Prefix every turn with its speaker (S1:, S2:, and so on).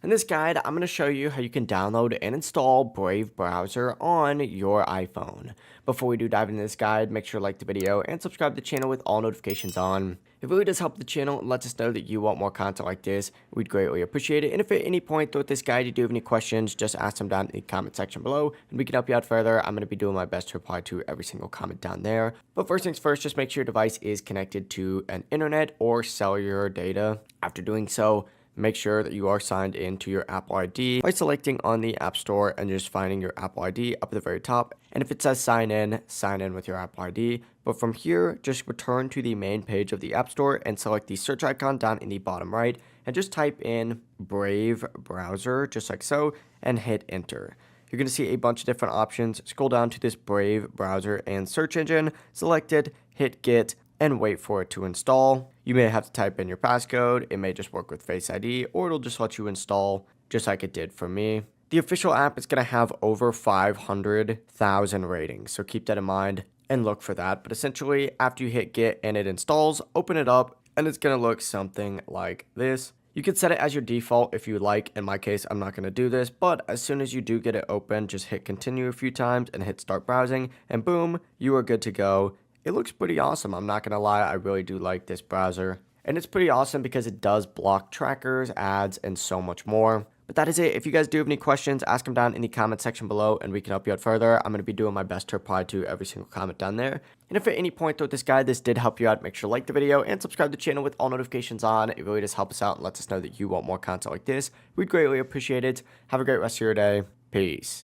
S1: In this guide, I'm going to show you how you can download and install Brave browser on your iPhone. Before we do dive into this guide, make sure to like the video and subscribe to the channel with all notifications on. It really does help the channel and lets us know that you want more content like this. We'd greatly appreciate it. And if at any point throughout this guide you do have any questions, just ask them down in the comment section below and we can help you out further. I'm going to be doing my best to reply to every single comment down there. But first things first, just make sure your device is connected to an internet or cellular data. After doing so, make sure that you are signed into your Apple ID by selecting on the App Store and just finding your Apple ID up at the very top. And if it says sign in with your Apple ID. But from here, just return to the main page of the App Store and select the search icon down in the bottom right and just type in Brave browser, just like so, and hit enter. You're going to see a bunch of different options. Scroll down to this Brave browser and search engine, select it, hit get, and wait for it to install. You may have to type in your passcode, it may just work with Face ID, or it'll just let you install just like it did for me. The official app is going to have over 500,000 ratings, so keep that in mind and look for that. But essentially, after you hit get and it installs, open it up, and it's going to look something like this. You can set it as your default if you like. In my case, I'm not going to do this, but as soon as you do get it open, just hit continue a few times and hit start browsing, and boom, you are good to go. It looks pretty awesome. I'm not going to lie. I really do like this browser. And it's pretty awesome because it does block trackers, ads, and so much more. But that is it. If you guys do have any questions, ask them down in the comment section below and we can help you out further. I'm going to be doing my best to reply to every single comment down there. And if at any point throughout this guide this did help you out, make sure to like the video and subscribe to the channel with all notifications on. It really does help us out and lets us know that you want more content like this. We'd greatly appreciate it. Have a great rest of your day. Peace.